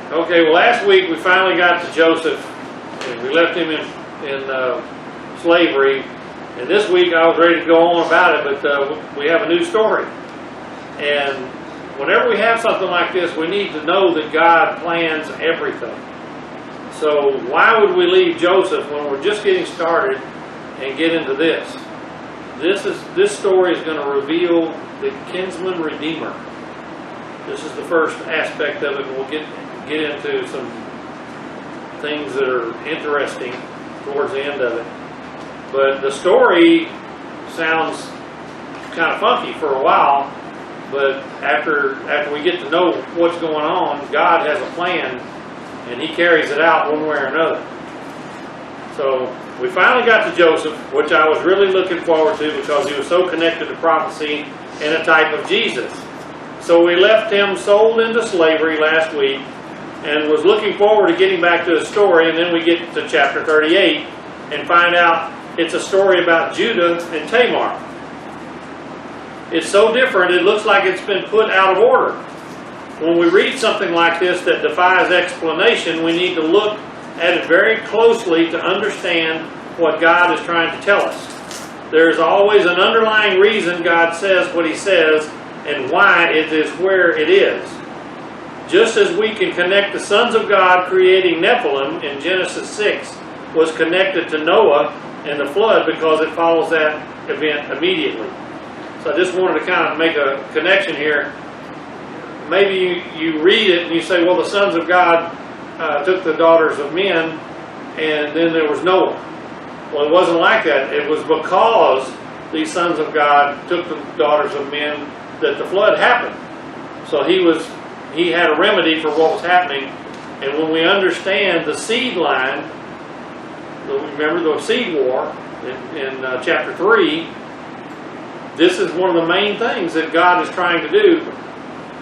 Okay, well, last week we finally got to Joseph, and we left him in slavery. And this week I was ready to go on about it, but we have a new story. And whenever we have something like this, we need to know that God plans everything. So why would we leave Joseph when we're just getting started and get into this? This story is going to reveal the Kinsmen Redeemer. This is the first aspect of it, and we'll get into some things that are interesting towards the end of it. But the story sounds kind of funky for a while, but after we get to know what's going on, God has a plan, and He carries it out one way or another. So we finally got to Joseph, which I was really looking forward to because he was so connected to prophecy and a type of Jesus. So we left him sold into slavery last week and was looking forward to getting back to his story, and then we get to chapter 38 and find out it's a story about Judah and Tamar. It's so different, it looks like it's been put out of order. When we read something like this that defies explanation, we need to look at it very closely to understand what God is trying to tell us. There's always an underlying reason God says what He says and why it is where it is. Just as we can connect the sons of God creating Nephilim in Genesis 6 was connected to Noah and the flood because it follows that event immediately. So I just wanted to kind of make a connection here. Maybe you read it and you say, well, the sons of God took the daughters of men, and then there was Noah. Well, it wasn't like that. It was because these sons of God took the daughters of men that the flood happened. So he had a remedy for what was happening. And when we understand the seed line, remember the seed war in chapter 3, this is one of the main things that God is trying to do.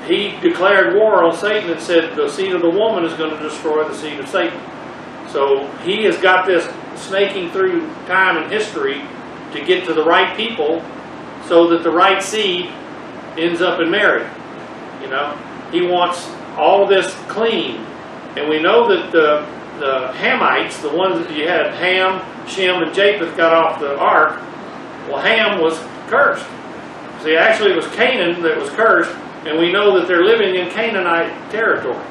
He declared war on Satan and said the seed of the woman is going to destroy the seed of Satan. So He has got this snaking through time and history to get to the right people so that the right seed ends up in Mary. You know, He wants all of this clean. And we know that the Hamites, the ones that you had, Ham, Shem, and Japheth got off the ark. Well, Ham was cursed. See, actually it was Canaan that was cursed, and we know that they're living in Canaanite territory.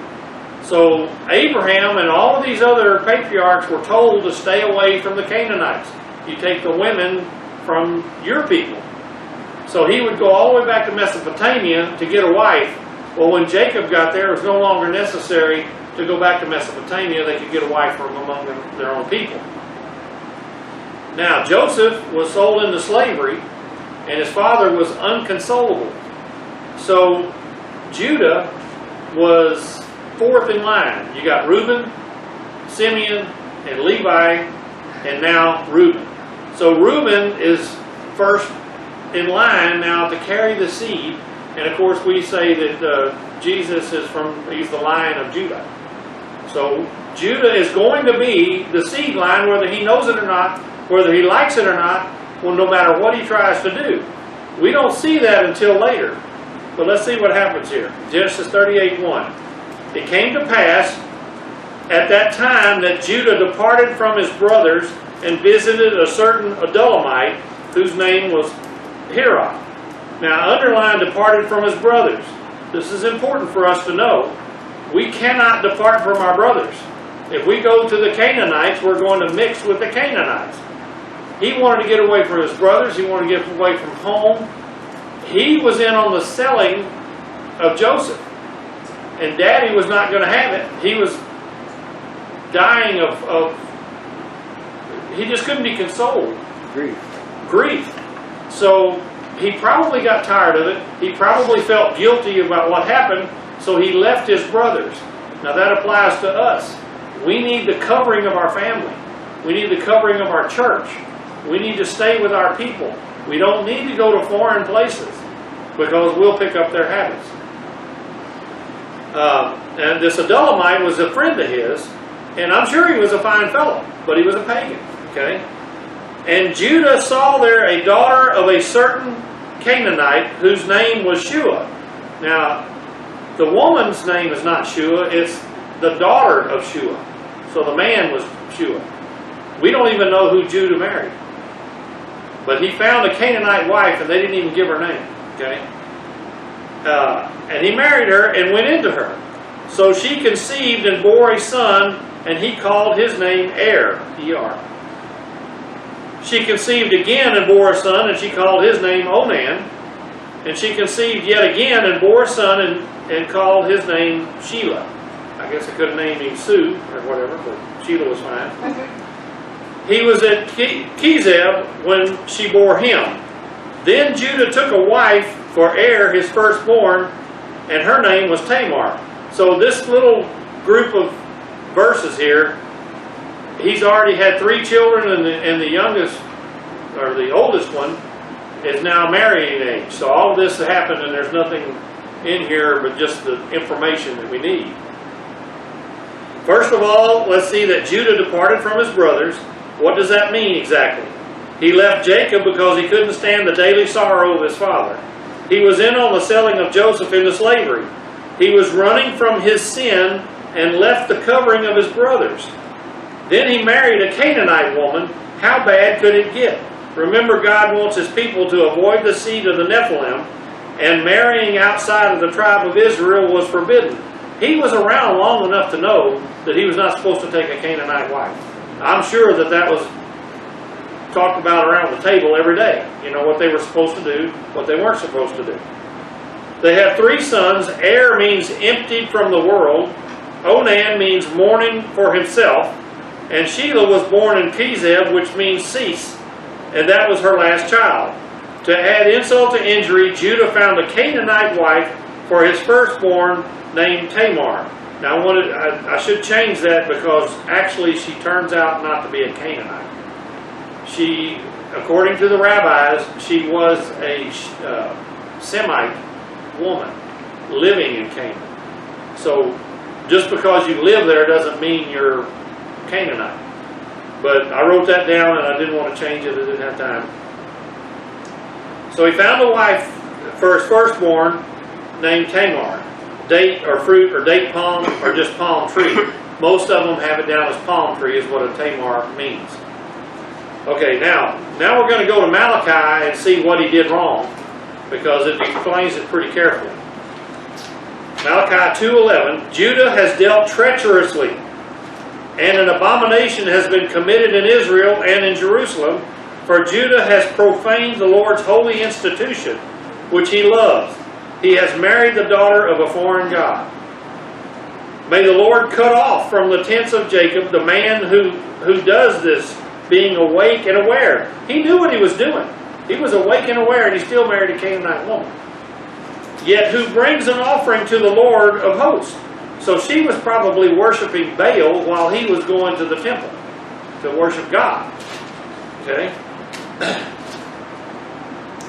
So Abraham and all of these other patriarchs were told to stay away from the Canaanites. You take the women from your people. So he would go all the way back to Mesopotamia to get a wife. Well, when Jacob got there, it was no longer necessary to go back to Mesopotamia. They could get a wife from among their own people. Now, Joseph was sold into slavery, and his father was unconsolable. So Judah was fourth in line. You got Reuben, Simeon, and Levi, and now Reuben. So Reuben is first in line now to carry the seed. And of course we say that Jesus he's the Lion of Judah. So Judah is going to be the seed line whether he knows it or not, whether he likes it or not, well, no matter what he tries to do. We don't see that until later. But let's see what happens here. Genesis 38:1. It came to pass at that time that Judah departed from his brothers and visited a certain Adulamite whose name was Hira. Now underline departed from his brothers. This is important for us to know. We cannot depart from our brothers. If we go to the Canaanites, we're going to mix with the Canaanites. He wanted to get away from his brothers. He wanted to get away from home. He was in on the selling of Joseph. And Daddy was not going to have it. He was dying of he just couldn't be consoled. Grief. So he probably got tired of it. He probably felt guilty about what happened. So he left his brothers. Now that applies to us. We need the covering of our family. We need the covering of our church. We need to stay with our people. We don't need to go to foreign places because we'll pick up their habits. And this Adulamite was a friend of his, and I'm sure he was a fine fellow, but he was a pagan. Okay? And Judah saw there a daughter of a certain Canaanite whose name was Shua. Now, the woman's name is not Shua, it's the daughter of Shua. So the man was Shua. We don't even know who Judah married. But he found a Canaanite wife, and they didn't even give her name. Okay? And he married her and went into her. So she conceived and bore a son, and he called his name Er, E-R. She conceived again and bore a son, and she called his name Onan. And she conceived yet again and bore a son, and called his name Shelah. I guess I could have named him Sue or whatever, but Shelah was fine. He was at Kezeb when she bore him. Then Judah took a wife for Er, his firstborn, and her name was Tamar. So this little group of verses here, he's already had 3 children, and the youngest, or the oldest one, is now marrying age. So all of this happened, and there's nothing in here but just the information that we need. First of all, let's see that Judah departed from his brothers. What does that mean exactly? He left Jacob because he couldn't stand the daily sorrow of his father. He was in on the selling of Joseph into slavery. He was running from his sin and left the covering of his brothers. Then he married a Canaanite woman. How bad could it get? Remember, God wants his people to avoid the seed of the Nephilim, and marrying outside of the tribe of Israel was forbidden. He was around long enough to know that he was not supposed to take a Canaanite wife. I'm sure that that was talked about around the table every day. You know, what they were supposed to do, what they weren't supposed to do. They have 3 sons. Er means emptied from the world. Onan means mourning for himself. And Shelah was born in Kezeb, which means cease. And that was her last child. To add insult to injury, Judah found a Canaanite wife for his firstborn named Tamar. Now I should change that, because actually she turns out not to be a Canaanite. She, according to the rabbis, she was a Semite woman living in Canaan. So just because you live there doesn't mean you're Canaanite. But I wrote that down, and I didn't want to change it. I didn't have time. So he found a wife for his firstborn named Tamar. Date or fruit or date palm or just palm tree. Most of them have it down as palm tree is what a Tamar means. Okay, now we're going to go to Malachi and see what he did wrong, because it explains it pretty carefully. Malachi 2:11, Judah has dealt treacherously, and an abomination has been committed in Israel and in Jerusalem, for Judah has profaned the Lord's holy institution, which he loves. He has married the daughter of a foreign god. May the Lord cut off from the tents of Jacob the man who does this, being awake and aware. He knew what he was doing. He was awake and aware, and he still married a Canaanite woman. Yet who brings an offering to the Lord of hosts. So she was probably worshiping Baal while he was going to the temple to worship God. Okay?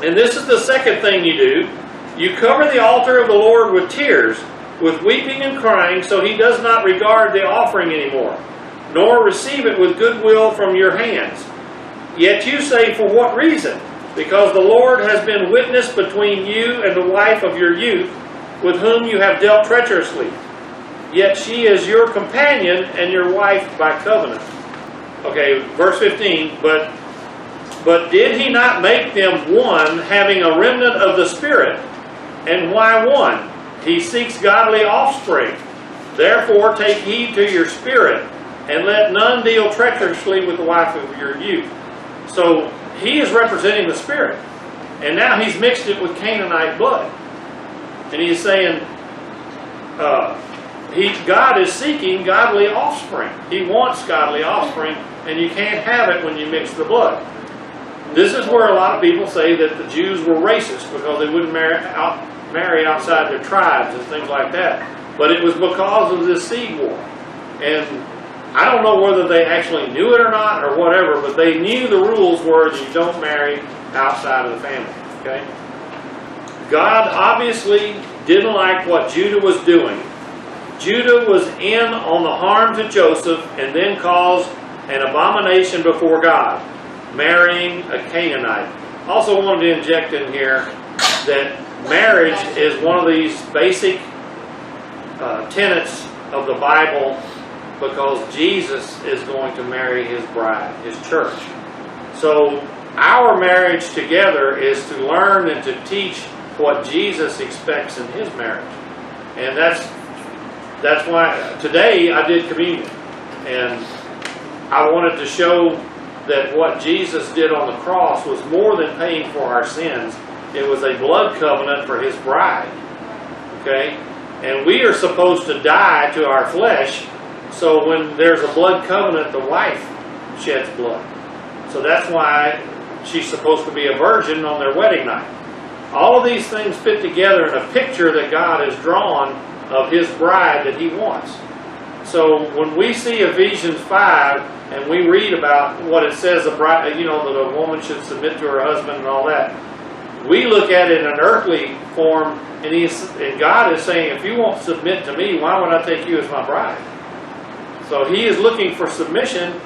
And this is the second thing you do. You cover the altar of the Lord with tears, with weeping and crying, so he does not regard the offering anymore, nor receive it with goodwill from your hands. Yet you say, for what reason? Because the Lord has been witness between you and the wife of your youth, with whom you have dealt treacherously. Yet she is your companion and your wife by covenant. Okay, verse 15, But did he not make them one, having a remnant of the Spirit? And why one? He seeks godly offspring. Therefore take heed to your spirit, and let none deal treacherously with the wife of your youth. So he is representing the Spirit. And now he's mixed it with Canaanite blood. And he's saying, God is seeking godly offspring. He wants godly offspring, and you can't have it when you mix the blood. This is where a lot of people say that the Jews were racist because they wouldn't marry outside their tribes and things like that. But it was because of this seed war. And I don't know whether they actually knew it or not or whatever, but they knew the rules were that you don't marry outside of the family. Okay? God obviously didn't like what Judah was doing. Judah was in on the harm to Joseph and then caused an abomination before God, marrying a Canaanite. Also wanted to inject in here that marriage is one of these basic tenets of the Bible because Jesus is going to marry his bride, his church. So our marriage together is to learn and to teach what Jesus expects in his marriage. And that's why today I did communion. And I wanted to show that what Jesus did on the cross was more than paying for our sins. It was a blood covenant for his bride. Okay? And we are supposed to die to our flesh, so when there's a blood covenant, the wife sheds blood. So that's why she's supposed to be a virgin on their wedding night. All of these things fit together in a picture that God has drawn of his bride that he wants. So when we see Ephesians 5 and we read about what it says, the bride, that a woman should submit to her husband and all that, we look at it in an earthly form, and God is saying, if you won't submit to me, why would I take you as my bride? So he is looking for submission,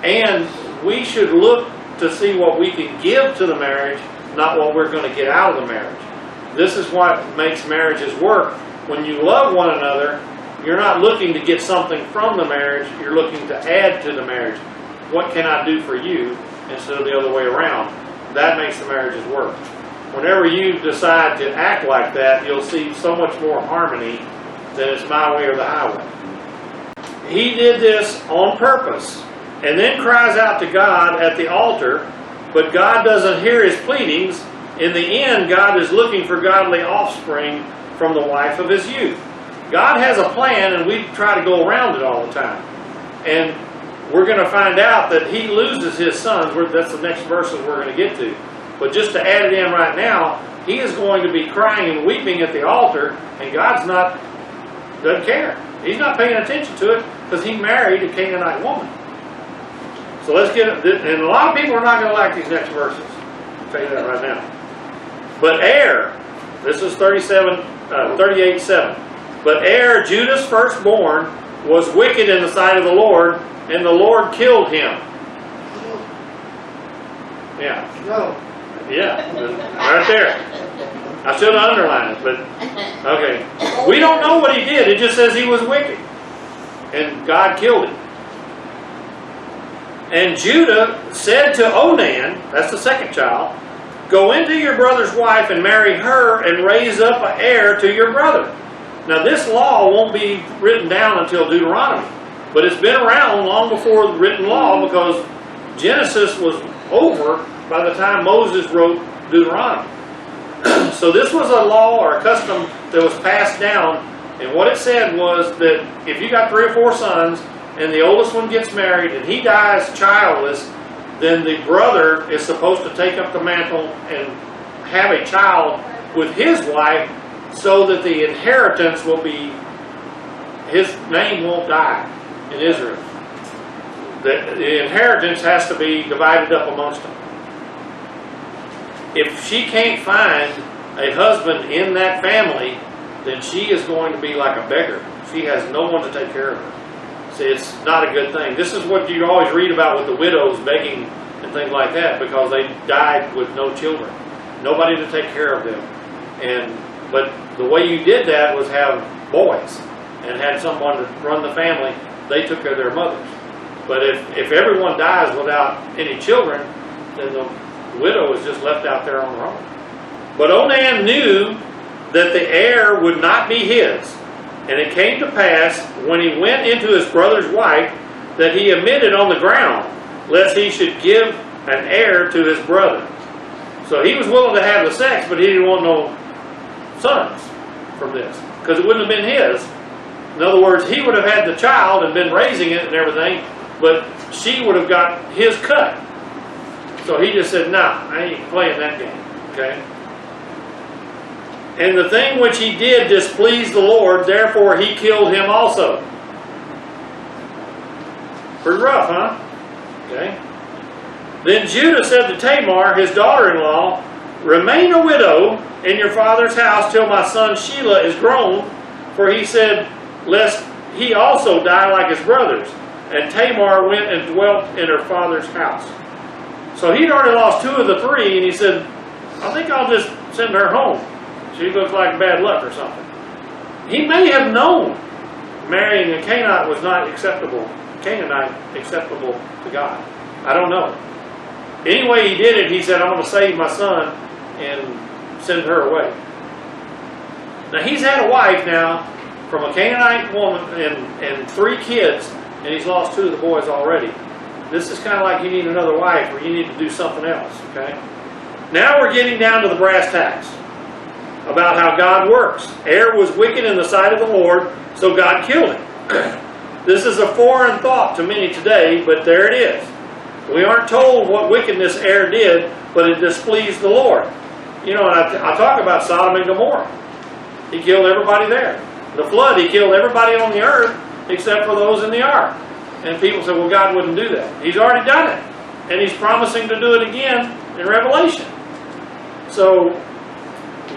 and we should look to see what we can give to the marriage, not what we're going to get out of the marriage. This is what makes marriages work. When you love one another, you're not looking to get something from the marriage, you're looking to add to the marriage. What can I do for you instead of the other way around? That makes the marriages work. Whenever you decide to act like that, you'll see so much more harmony than it's my way or the highway. He did this on purpose and then cries out to God at the altar, but God doesn't hear his pleadings. In the end, God is looking for godly offspring from the wife of his youth. God has a plan, and we try to go around it all the time. And we're going to find out that he loses his sons. That's the next verses we're going to get to. But just to add it in right now, he is going to be crying and weeping at the altar, and God's doesn't care. He's not paying attention to it because he married a Canaanite woman. So let's get it. And a lot of people are not going to like these next verses. I'll tell you that right now. But Er, this is 38:7. But Er, Judah's firstborn, was wicked in the sight of the Lord, and the Lord killed him. Yeah. No. Yeah, right there. I should have underlined it, but okay. We don't know what he did. It just says he was wicked, and God killed him. And Judah said to Onan, that's the second child, go into your brother's wife and marry her and raise up an heir to your brother. Now this law won't be written down until Deuteronomy, but it's been around long before the written law because Genesis was over by the time Moses wrote Deuteronomy. So this was a law or a custom that was passed down, and what it said was that if you got 3 or 4 sons and the oldest one gets married and he dies childless, then the brother is supposed to take up the mantle and have a child with his wife so that the inheritance will be, his name won't die in Israel. The inheritance has to be divided up amongst them. If she can't find a husband in that family, then she is going to be like a beggar. She has no one to take care of her. See, it's not a good thing. This is what you always read about with the widows begging and things like that because they died with no children. Nobody to take care of them. But the way you did that was have boys and had someone to run the family. They took care of their mothers. But if everyone dies without any children, then the widow is just left out there on her own. But Onan knew that the heir would not be his. And it came to pass, when he went into his brother's wife, that he admitted on the ground, lest he should give an heir to his brother. So he was willing to have the sex, but he didn't want no sons from this, because it wouldn't have been his. In other words, he would have had the child and been raising it and everything, but she would have got his cut. So he just said, nah, I ain't playing that game. Okay? And the thing which he did displeased the Lord, therefore he killed him also. Pretty rough, huh? Okay. Then Judah said to Tamar, his daughter-in-law, remain a widow in your father's house till my son Shelah is grown, for he said, lest he also die like his brothers. And Tamar went and dwelt in her father's house. So he'd already lost 2 of the 3, and he said, I think I'll just send her home. She looks like bad luck or something. He may have known marrying a Canaanite was not acceptable to God? I don't know. Anyway, he did it. He said, I'm going to save my son and send her away. Now, he's had a wife now from a Canaanite woman and 3 kids, and he's lost 2 of the boys already. This is kind of like you need another wife or you need to do something else, okay? Now we're getting down to the brass tacks about how God works. Er was wicked in the sight of the Lord, so God killed him. This is a foreign thought to many today, but there it is. We aren't told what wickedness Er did, but it displeased the Lord. You know, and I talk about Sodom and Gomorrah. He killed everybody there. The flood, he killed everybody on the earth except for those in the ark. And people say, well, God wouldn't do that. He's already done it. And he's promising to do it again in Revelation. So,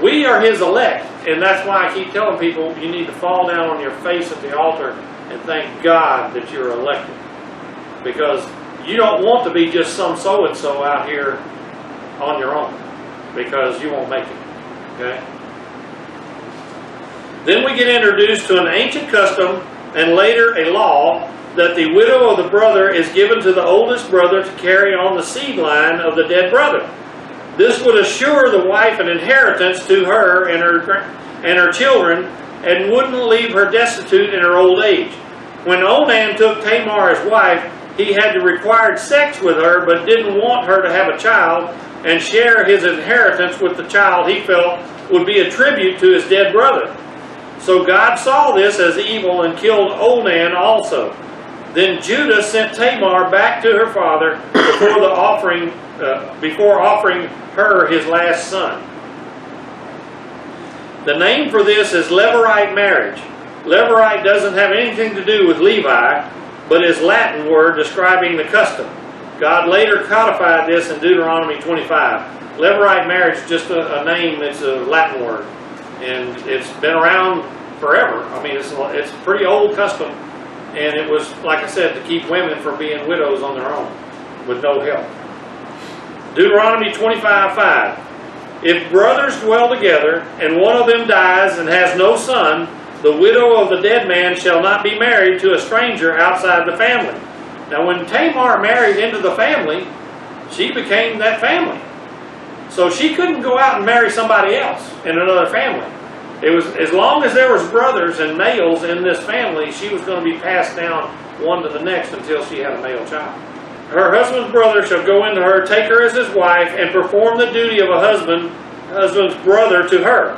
we are his elect. And that's why I keep telling people, you need to fall down on your face at the altar and thank God that you're elected. Because you don't want to be just some so-and-so out here on your own. Because you won't make it. Okay? Then we get introduced to an ancient custom and later a law that the widow of the brother is given to the oldest brother to carry on the seed line of the dead brother. This would assure the wife an inheritance to her and her children and wouldn't leave her destitute in her old age. When Onan took Tamar as wife, he had required sex with her but didn't want her to have a child and share his inheritance with the child he felt would be a tribute to his dead brother. So God saw this as evil and killed Onan also. Then Judah sent Tamar back to her father before offering her his last son. The name for this is Liberite Marriage. Liberite doesn't have anything to do with Levi, but is Latin word describing the custom. God later codified this in Deuteronomy 25. Liberite marriage is just a name, it's a Latin word. And it's been around forever. I mean, it's a pretty old custom. And it was, like I said, to keep women from being widows on their own with no help. Deuteronomy 25:5. If brothers dwell together, and one of them dies and has no son, the widow of the dead man shall not be married to a stranger outside the family. Now, when Tamar married into the family, she became that family. So she couldn't go out and marry somebody else in another family. It was, as long as there was brothers and males in this family, she was going to be passed down one to the next until she had a male child. Her husband's brother shall go into her, take her as his wife, and perform the duty of a husband's brother to her.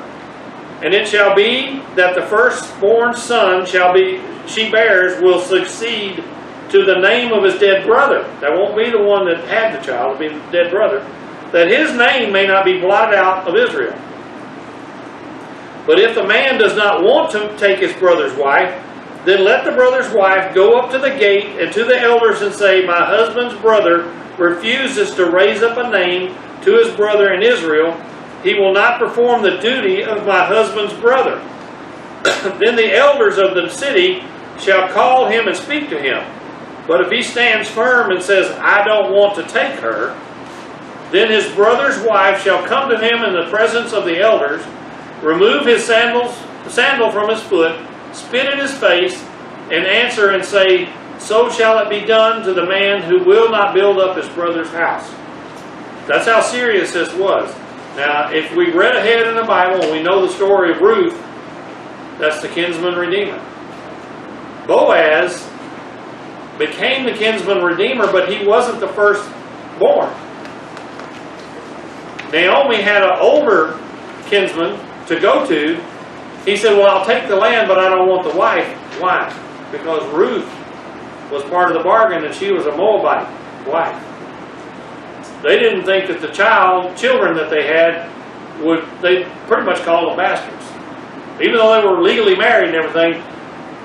And it shall be that the firstborn son she bears will succeed to the name of his dead brother. That won't be the one that had the child, it'll be the dead brother. That his name may not be blotted out of Israel. But if the man does not want to take his brother's wife, then let the brother's wife go up to the gate and to the elders and say, my husband's brother refuses to raise up a name to his brother in Israel. He will not perform the duty of my husband's brother. Then the elders of the city shall call him and speak to him. But if he stands firm and says, I don't want to take her, then his brother's wife shall come to him in the presence of the elders, remove his sandal from his foot, spit in his face, and answer and say, so shall it be done to the man who will not build up his brother's house. That's how serious this was. Now, if we read ahead in the Bible and we know the story of Ruth, that's the Kinsman Redeemer. Boaz became the Kinsman Redeemer, but he wasn't the firstborn. Naomi had an older kinsman to go to. He said, well, I'll take the land, but I don't want the wife. Why? Because Ruth was part of the bargain and she was a Moabite wife. They didn't think that the children that they had, they pretty much called them bastards. Even though they were legally married and everything,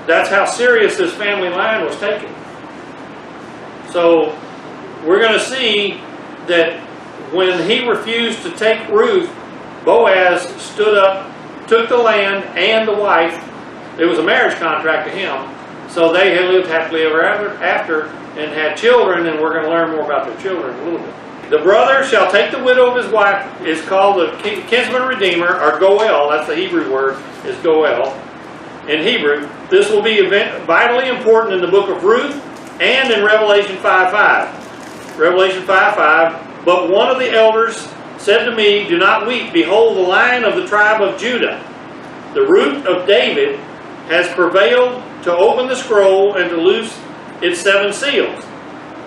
that's how serious this family line was taken. So we're going to see that when he refused to take Ruth, Boaz stood up, took the land and the wife. It was a marriage contract to him. So they had lived happily ever after and had children, and we're going to learn more about their children in a little bit. The brother shall take the widow of his wife, is called the Kinsman Redeemer, or Goel, that's the Hebrew word, is Goel in Hebrew. This will be vitally important in the book of Ruth and in Revelation 5:5. Revelation 5:5, but one of the elders said to me, do not weep. Behold, the Lion of the tribe of Judah, the root of David, has prevailed to open the scroll and to loose its 7 seals.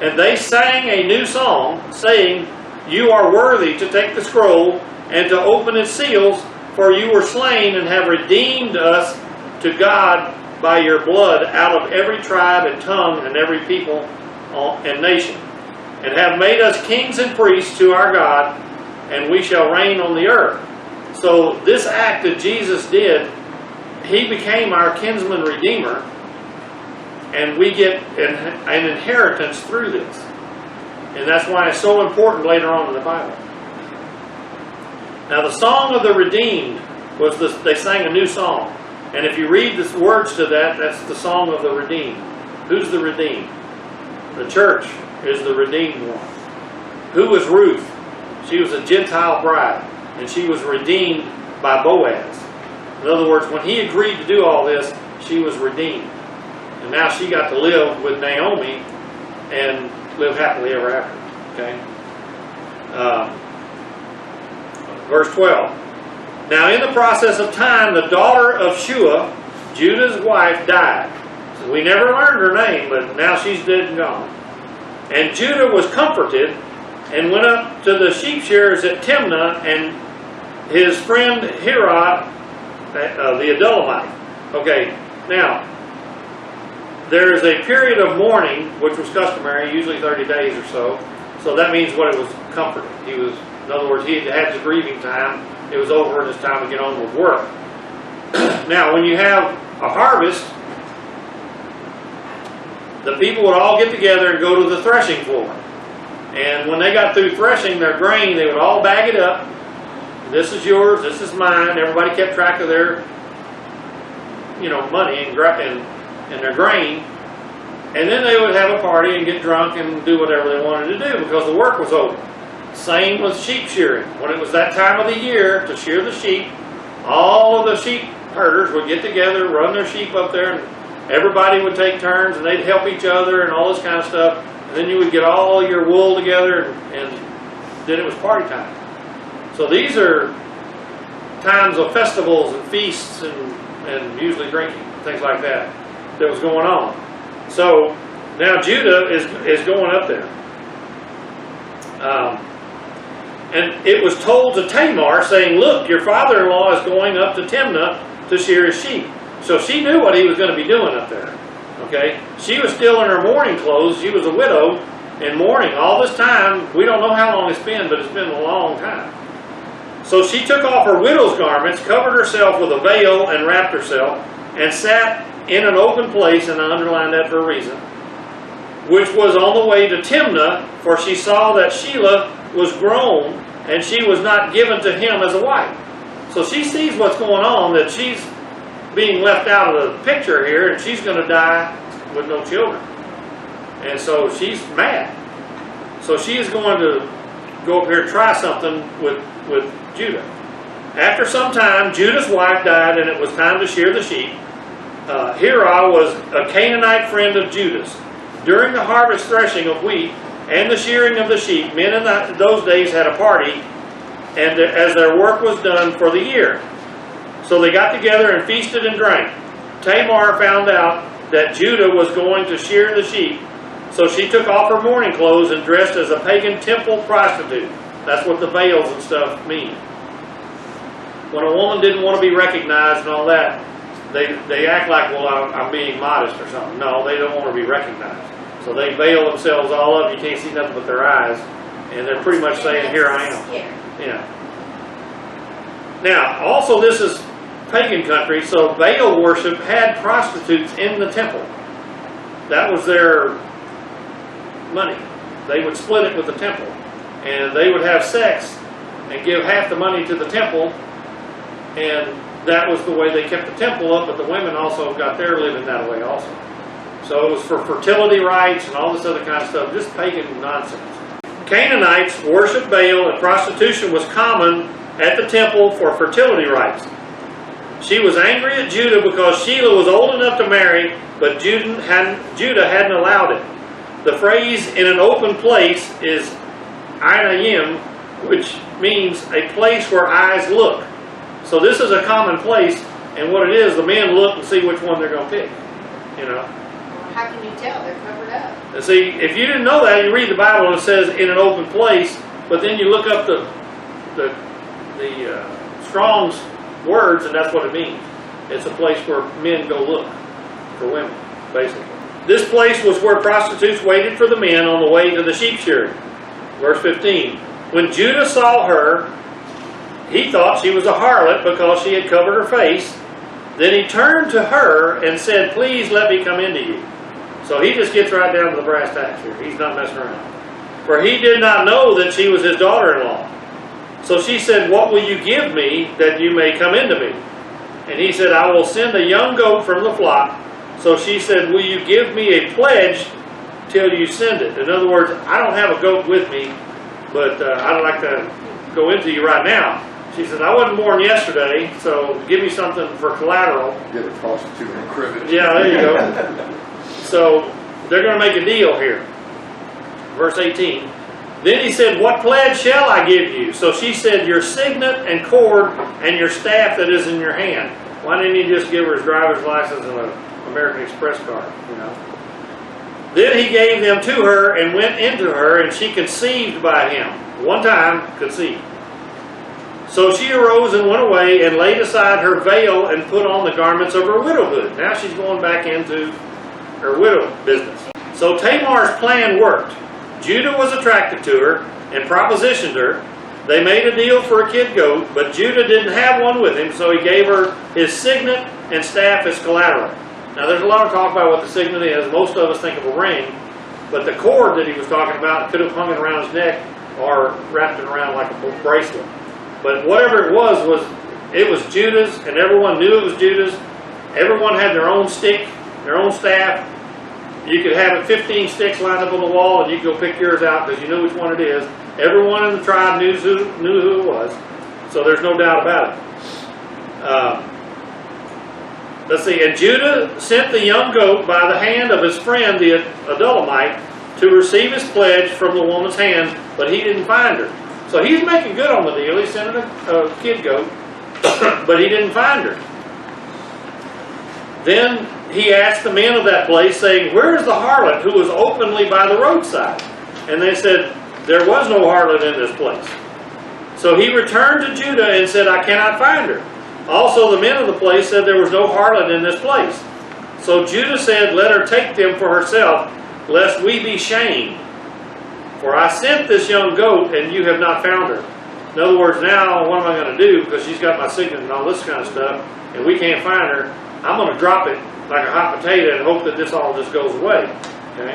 And they sang a new song, saying, you are worthy to take the scroll and to open its seals, for you were slain and have redeemed us to God by your blood out of every tribe and tongue and every people and nation, and have made us kings and priests to our God, and we shall reign on the earth. So this act that Jesus did, he became our kinsman redeemer, and we get an inheritance through this. And that's why it's so important later on in the Bible. Now the song of the redeemed was this, they sang a new song. And if you read the words to that, that's the song of the redeemed. Who's the redeemed? The church is the redeemed one. Who was Ruth? She was a Gentile bride, and she was redeemed by Boaz. In other words, when he agreed to do all this, she was redeemed. And now she got to live with Naomi and live happily ever after. Okay? Verse 12. Now in the process of time, the daughter of Shua, Judah's wife, died. So we never learned her name, but now she's dead and gone. And Judah was comforted and went up to the sheep shearers at Timnah, and his friend Hirah, the Adullamite. Okay, now, there is a period of mourning, which was customary, usually 30 days or so. So that means what it was comforting. He was, in other words, he had his grieving time. It was over and it's time to get on with work. Now, when you have a harvest, the people would all get together and go to the threshing floor. And when they got through threshing their grain, they would all bag it up. This is yours, this is mine. Everybody kept track of their, money and their grain. And then they would have a party and get drunk and do whatever they wanted to do because the work was over. Same with sheep shearing. When it was that time of the year to shear the sheep, all of the sheep herders would get together, run their sheep up there, and everybody would take turns and they'd help each other and all this kind of stuff. And then you would get all your wool together and then it was party time. So these are times of festivals and feasts and usually drinking, things like that was going on. So now Judah is going up there. And it was told to Tamar, saying, look, your father-in-law is going up to Timnah to shear his sheep. So she knew what he was going to be doing up there. Okay? She was still in her mourning clothes. She was a widow in mourning all this time. We don't know how long it's been, but it's been a long time. So she took off her widow's garments, covered herself with a veil, and wrapped herself, and sat in an open place, and I underlined that for a reason, which was on the way to Timnah, for she saw that Shelah was grown, and she was not given to him as a wife. So she sees what's going on, that she's being left out of the picture here, and she's going to die with no children. And so she's mad. So she is going to go up here and try something with Judah. After some time, Judah's wife died, and it was time to shear the sheep. Hirah was a Canaanite friend of Judah's. During the harvest threshing of wheat and the shearing of the sheep, men in those days had a party, and as their work was done for the year. So they got together and feasted and drank. Tamar found out that Judah was going to shear the sheep, so she took off her mourning clothes and dressed as a pagan temple prostitute. That's what the veils and stuff mean. When a woman didn't want to be recognized and all that, they act like, well, I'm being modest or something. No, they don't want to be recognized. So they veil themselves all up. You can't see nothing but their eyes. And they're pretty much saying, here I am. Yeah. Now, also this is pagan country, so Baal worship had prostitutes in the temple. That was their money. They would split it with the temple. And they would have sex and give half the money to the temple. And that was the way they kept the temple up, but the women also got their living that way also. So it was for fertility rites and all this other kind of stuff, just pagan nonsense. Canaanites worshiped Baal, and prostitution was common at the temple for fertility rites. She was angry at Judah because Shelah was old enough to marry, but Judah hadn't allowed it. The phrase "in an open place" is einayim, which means a place where eyes look. So this is a common place, and what it is, the men look and see which one they're going to pick. You know. How can you tell? They're covered up. And see, if you didn't know that, you read the Bible and it says "in an open place," but then you look up the Strong's words, and that's what it means. It's a place where men go look for women, basically. This place was where prostitutes waited for the men on the way to the sheep shearing. Verse 15. When Judah saw her, he thought she was a harlot because she had covered her face. Then he turned to her and said, "Please let me come into you." So he just gets right down to the brass tacks here. He's not messing around. For he did not know that she was his daughter-in-law. So she said, "What will you give me that you may come into me?" And he said, "I will send a young goat from the flock." So she said, "Will you give me a pledge till you send it?" In other words, I don't have a goat with me, but I'd like to go into you right now. She said, "I wasn't born yesterday, so give me something for collateral." Get a prostitute and cribbage. Yeah, there you go. So they're going to make a deal here. Verse 18. Then he said, "What pledge shall I give you?" So she said, "Your signet and cord and your staff that is in your hand." Why didn't he just give her his driver's license and an American Express card, you know? Then he gave them to her and went into her, and she conceived by him. One time, conceived. So she arose and went away and laid aside her veil and put on the garments of her widowhood. Now she's going back into her widow business. So Tamar's plan worked. Judah was attracted to her and propositioned her. They made a deal for a kid goat, but Judah didn't have one with him, so he gave her his signet and staff as collateral. Now there's a lot of talk about what the signet is. Most of us think of a ring, but the cord that he was talking about could have hung it around his neck or wrapped it around like a bracelet. But whatever it was Judah's, and everyone knew it was Judah's. Everyone had their own stick, their own staff. You could have it 15 sticks lined up on the wall, and you could go pick yours out because you knew which one it is. Everyone in the tribe knew who it was, so there's no doubt about it. Let's see, and Judah sent the young goat by the hand of his friend, the Adullamite, to receive his pledge from the woman's hand, but he didn't find her. So he's making good on the deal. He sent a kid goat, but he didn't find her. Then he asked the men of that place, saying, "Where is the harlot who was openly by the roadside?" And they said, "There was no harlot in this place." So he returned to Judah and said, "I cannot find her." Also the men of the place said there was no harlot in this place. So Judah said, "Let her take them for herself, lest we be shamed. For I sent this young goat, and you have not found her." In other words, now what am I going to do? Because she's got my signet and all this kind of stuff, and we can't find her. I'm going to drop it like a hot potato and hope that this all just goes away. Okay?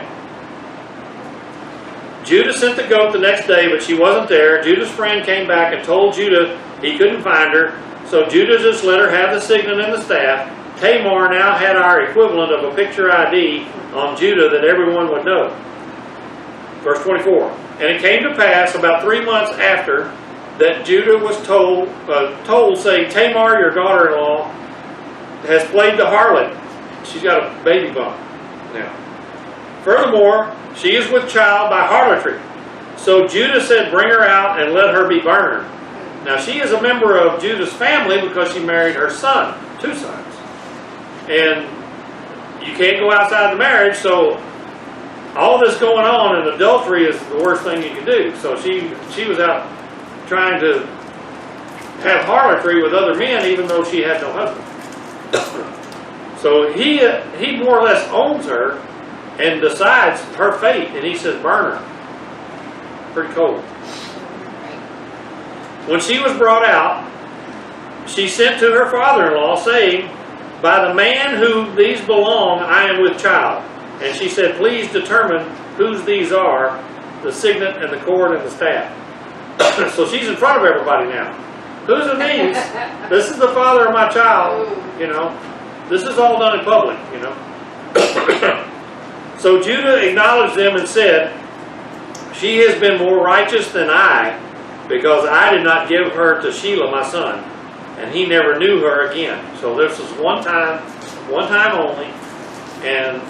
Judah sent the goat the next day, but she wasn't there. Judah's friend came back and told Judah he couldn't find her. So Judah just let her have the signet and the staff. Tamar now had our equivalent of a picture ID on Judah that everyone would know. Verse 24. And it came to pass about 3 months after that Judah was told, saying, "Tamar, your daughter-in-law, has played the harlot. She's got a baby bump now. Furthermore, she is with child by harlotry." So Judah said, "Bring her out and let her be burned." Now she is a member of Judah's family because she married her son, 2 sons. And you can't go outside the marriage, so all this going on, and adultery is the worst thing you can do. So she was out trying to have harlotry with other men even though she had no husband. So he more or less owns her and decides her fate, and he says, "Burn her." Pretty cold. When she was brought out, she sent to her father-in-law, saying, "By the man who these belong, I am with child." And she said, "Please determine whose these are, the signet and the cord and the staff." So she's in front of everybody now. "Whose are these? This is the father of my child." You know, this is all done in public, you know. So Judah acknowledged them and said, "She has been more righteous than I, because I did not give her to Shelah my son." and he never knew her again. So this was one time only, and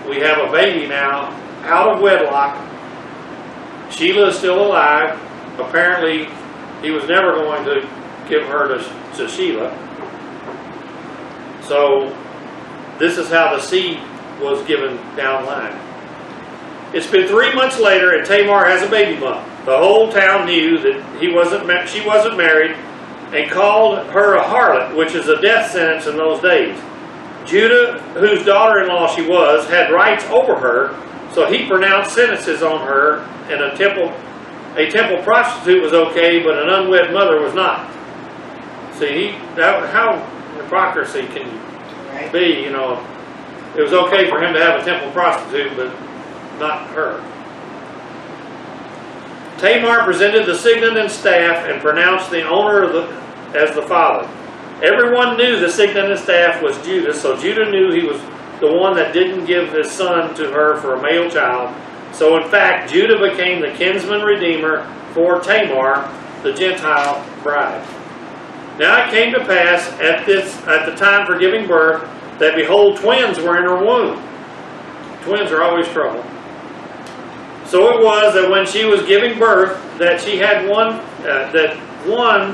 we have a baby now out of wedlock. Sheila is still alive. Apparently, he was never going to give her to Sheila. So this is how the seed was given down the line. It's been 3 months later, and Tamar has a baby bump. The whole town knew that she wasn't married, and called her a harlot, which is a death sentence in those days. Judah, whose daughter-in-law she was, had rights over her, so he pronounced sentences on her, and a temple prostitute was okay, but an unwed mother was not. See, how hypocrisy can be, you know. It was okay for him to have a temple prostitute, but not her. Tamar presented the signet and staff and pronounced the owner as the father. Everyone knew the signet and staff was Judah, so Judah knew he was the one that didn't give his son to her for a male child. So in fact, Judah became the kinsman redeemer for Tamar, the Gentile bride. Now it came to pass at the time for giving birth that behold, twins were in her womb. Twins are always trouble. So it was that when she was giving birth, that she had one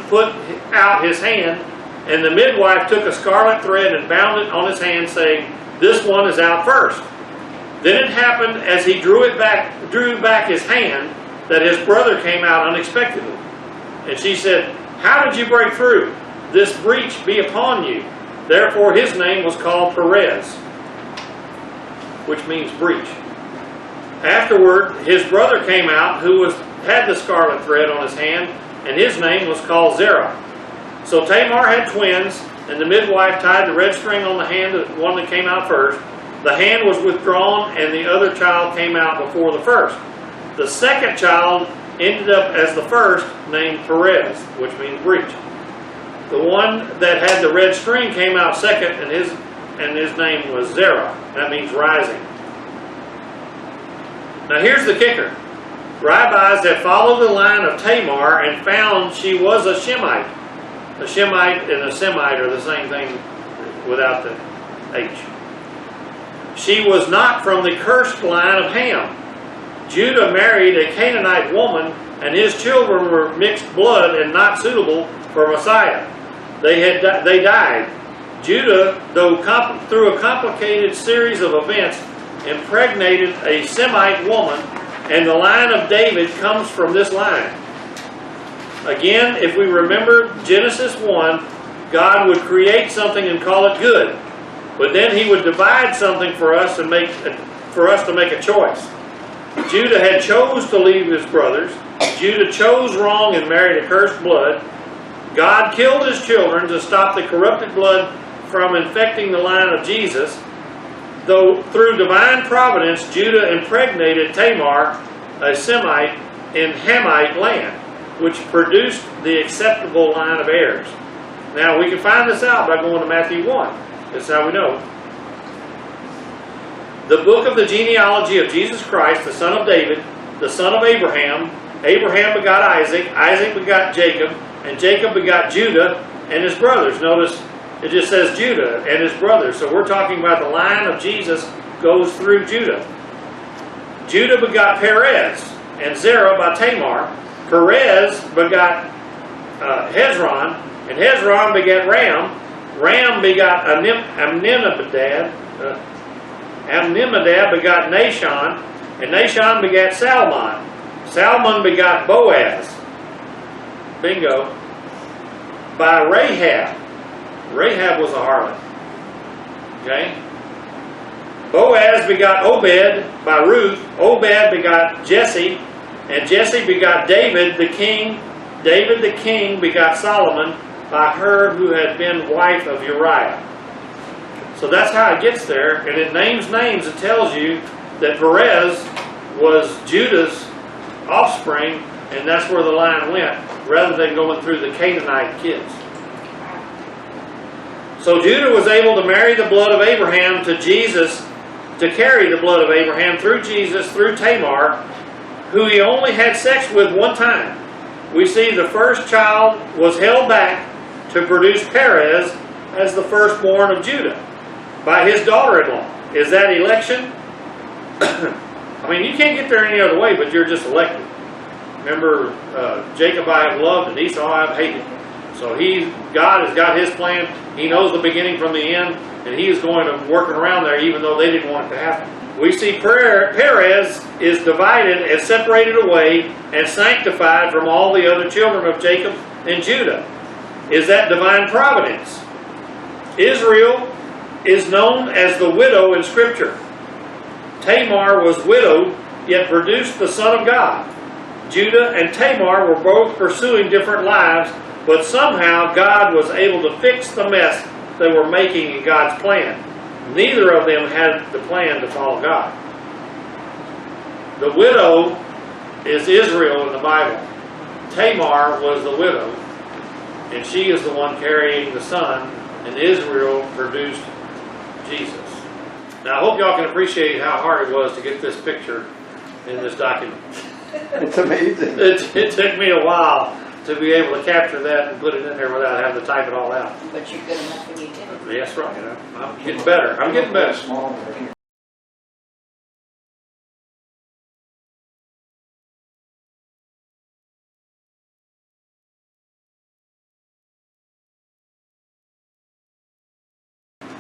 put out his hand, and the midwife took a scarlet thread and bound it on his hand, saying, "This one is out first." Then it happened as he drew back his hand, that his brother came out unexpectedly. And she said, "How did you break through? This breach be upon you." Therefore his name was called Perez, which means breach. Afterward, his brother came out, who had the scarlet thread on his hand, and his name was called Zerah. So Tamar had twins, and the midwife tied the red string on the hand of the one that came out first. The hand was withdrawn, and the other child came out before the first. The second child ended up as the first, named Perez, which means breach. The one that had the red string came out second, and his name was Zerah. That means rising. Now here's the kicker. Rabbis have followed the line of Tamar and found she was a Semite. A Shemite and a Semite are the same thing without the H. She was not from the cursed line of Ham. Judah married a Canaanite woman, and his children were mixed blood and not suitable for Messiah. They died. Judah, though through a complicated series of events, impregnated a Semite woman, and the line of David comes from this line. Again, if we remember Genesis 1, God would create something and call it good, but then He would divide something for us to make a choice. Judah had chose to leave his brothers. Judah chose wrong and married a cursed blood. God killed his children to stop the corrupted blood from infecting the line of Jesus. Though through divine providence, Judah impregnated Tamar, a Semite, in Hamite land, which produced the acceptable line of heirs. Now, we can find this out by going to Matthew 1. That's how we know. The book of the genealogy of Jesus Christ, the son of David, the son of Abraham. Abraham begot Isaac, Isaac begot Jacob, and Jacob begot Judah and his brothers. Notice it just says Judah and his brothers. So we're talking about the line of Jesus goes through Judah. Judah begot Perez and Zerah by Tamar. Perez begot Hezron, and Hezron begat Ram. Ram begot Amminadab. Amminadab begot Nahshon, and Nahshon begat Salmon. Salmon begot Boaz. Bingo. By Rahab. Rahab was a harlot. Okay? Boaz begot Obed by Ruth. Obed begot Jesse, and Jesse begot David the king. David the king begot Solomon by her who had been wife of Uriah. So that's how it gets there, and it names names. It tells you that Perez was Judah's offspring, and that's where the line went, rather than going through the Canaanite kids. So Judah was able to marry the blood of Abraham to Jesus, to carry the blood of Abraham through Jesus, through Tamar, who he only had sex with one time. We see the first child was held back to produce Perez as the firstborn of Judah by his daughter-in-law. Is that election? I mean, you can't get there any other way, but you're just elected. Remember, Jacob I have loved and Esau I have hated. So God has got his plan. He knows the beginning from the end, and he is going to work it around there even though they didn't want it to happen. We see Perez is divided and separated away and sanctified from all the other children of Jacob and Judah. Is that divine providence? Israel is known as the widow in Scripture. Tamar was widowed, yet produced the Son of God. Judah and Tamar were both pursuing different lives, but somehow God was able to fix the mess they were making in God's plan. Neither of them had the plan to follow God. The widow is Israel in the Bible. Tamar was the widow, and she is the one carrying the son, and Israel produced Jesus. Now, I hope y'all can appreciate how hard it was to get this picture in this document. It's amazing. It took me a while to be able to capture that and put it in there without having to type it all out. But you're good enough when you did it. Yes, right. I'm getting better. I'm getting better.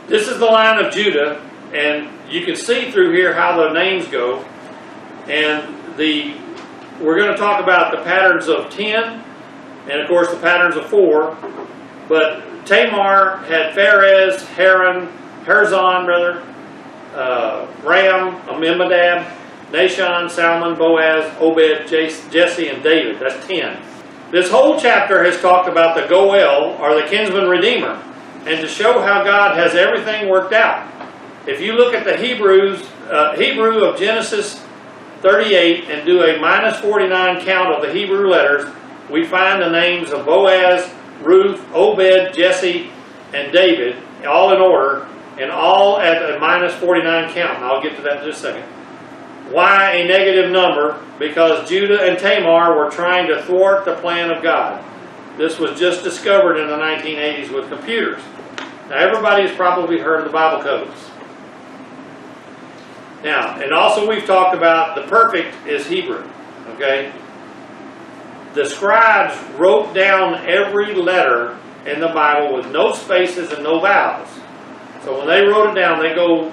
This is the line of Judah, and you can see through here how the names go. And we're going to talk about the patterns of 10, and of course the patterns of 4. But Tamar had Pharez, Herzon, Ram, Amminadab, Nahshon, Salmon, Boaz, Obed, Jesse, and David. That's 10. This whole chapter has talked about the Goel, or the Kinsmen Redeemer, and to show how God has everything worked out. If you look at the Hebrew of Genesis 38 and do a minus 49 count of the Hebrew letters, we find the names of Boaz, Ruth, Obed, Jesse, and David, all in order, and all at a minus 49 count. And I'll get to that in just a second. Why a negative number? Because Judah and Tamar were trying to thwart the plan of God. This was just discovered in the 1980s with computers. Now, everybody has probably heard of the Bible codes. Now, and also we've talked about the perfect is Hebrew, okay? The scribes wrote down every letter in the Bible with no spaces and no vowels. So when they wrote it down, they go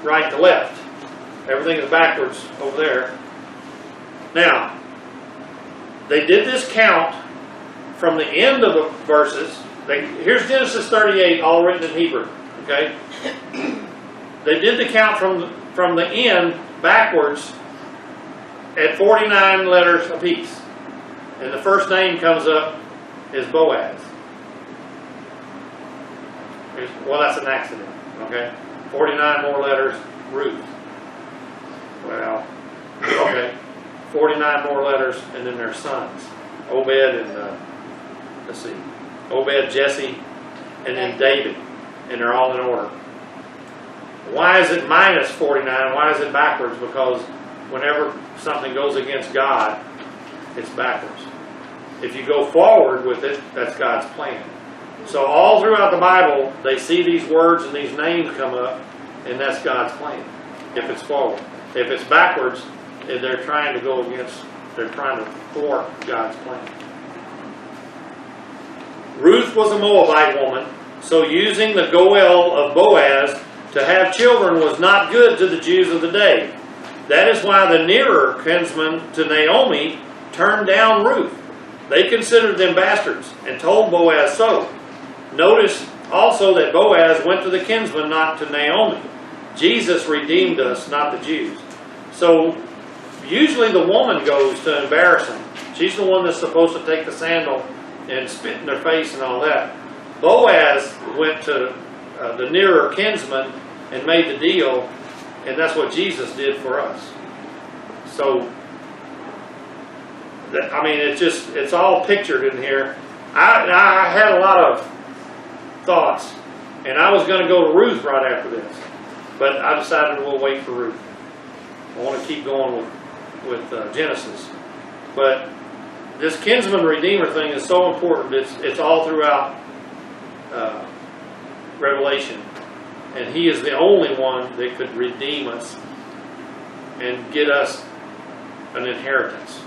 right to left. Everything is backwards over there. Now, they did this count from the end of the verses. Here's Genesis 38, all written in Hebrew, okay? They did the count from the end backwards at 49 letters apiece. And the first name comes up is Boaz. Well, that's an accident, okay? 49 more letters, Ruth. Well, okay. 49 more letters, and then their sons. Obed and, let's see, Obed, Jesse, and then David. And they're all in order. Why is it minus 49? Why is it backwards? Because whenever something goes against God, it's backwards. If you go forward with it, that's God's plan. So all throughout the Bible, they see these words and these names come up, and that's God's plan, if it's forward. If it's backwards, they're trying to go against, they're trying to thwart God's plan. Ruth was a Moabite woman, so using the Goel of Boaz to have children was not good to the Jews of the day. That is why the nearer kinsmen to Naomi turned down Ruth. They considered them bastards and told Boaz so. Notice also that Boaz went to the kinsmen, not to Naomi. Jesus redeemed us, not the Jews. So usually the woman goes to embarrass them. She's the one that's supposed to take the sandal and spit in their face and all that. Boaz went to the nearer kinsman and made the deal, and that's what Jesus did for us. So, I mean, it's all pictured in here. I had a lot of thoughts, and I was going to go to Ruth right after this, but I decided we'll wait for Ruth. I want to keep going with Genesis. But this Kinsman Redeemer thing is so important. It's all throughout Revelation, and He is the only one that could redeem us and get us an inheritance.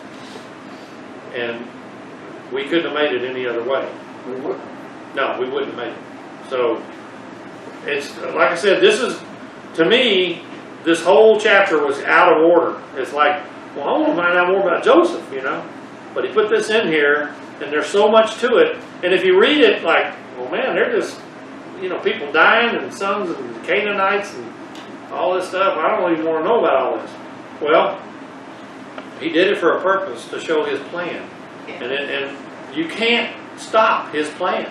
And we couldn't have made it any other way. We wouldn't. No, we wouldn't have made it. So, it's like I said, this is, to me, this whole chapter was out of order. It's like, well, I want to find out more about Joseph, you know. But he put this in here, and there's so much to it. And if you read it, like, well, man, they're just, you know, people dying and sons and Canaanites and all this stuff. I don't even want to know about all this. Well, he did it for a purpose, to show his plan. And you can't stop his plan.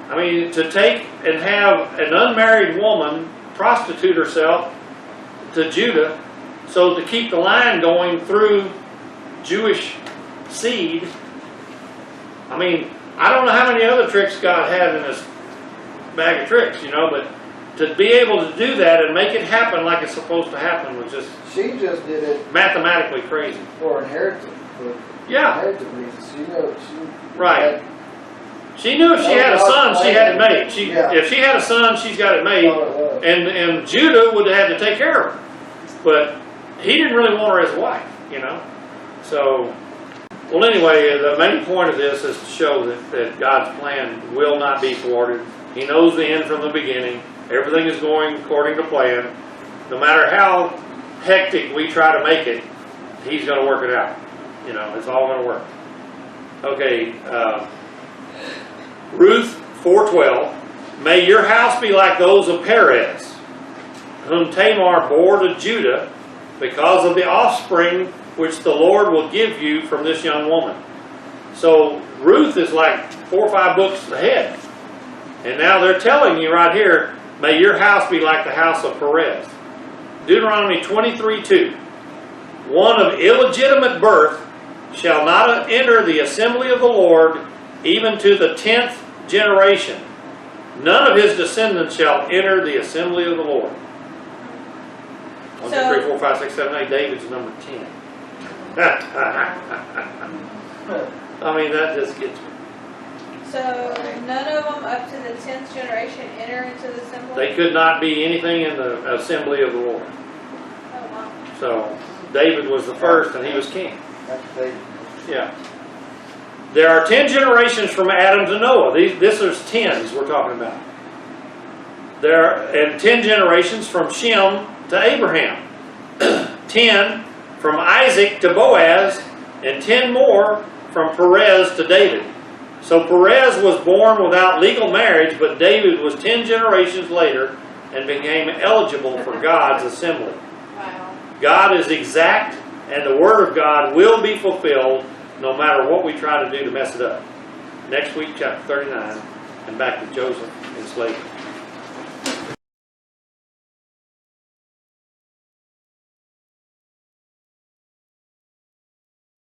I mean, to take and have an unmarried woman prostitute herself to Judah, so to keep the line going through Jewish seed. I mean, I don't know how many other tricks God had in this bag of tricks, you know, but to be able to do that and make it happen like it's supposed to happen was just... She just did it mathematically crazy. for inheritance. Yeah. Inheritance reasons. She knew she right. She knew if she had a son, she had it made. If she had a son, she's got it made. And Judah would have had to take care of her. But he didn't really want her as a wife, you know. So, well, anyway, the main point of this is to show that God's plan will not be thwarted. He knows the end from the beginning. Everything is going according to plan. No matter how hectic we try to make it, He's going to work it out. You know, it's all going to work. Okay, Ruth 4:12. May your house be like those of Perez, whom Tamar bore to Judah, because of the offspring which the Lord will give you from this young woman. So Ruth is like 4 or 5 books ahead. And now they're telling you right here, may your house be like the house of Perez. Deuteronomy 23:2. One of illegitimate birth shall not enter the assembly of the Lord, even to the 10th generation. None of his descendants shall enter the assembly of the Lord. 1, 2, 3, 4, 5, 6, 7, 8. David's number 10. I mean, that just gets me. So none of them up to the 10th generation enter into the assembly? They could not be anything in the assembly of the Lord. Oh, wow. So David was the first, and he was king. That's David. Yeah. There are 10 generations from Adam to Noah. This is 10s we're talking about. And 10 generations from Shem to Abraham. 10 from Isaac to Boaz, and 10 more from Perez to David. So Perez was born without legal marriage, but David was 10 generations later and became eligible for God's assembly. Wow. God is exact, and the Word of God will be fulfilled no matter what we try to do to mess it up. Next week, chapter 39, and back to Joseph in slavery.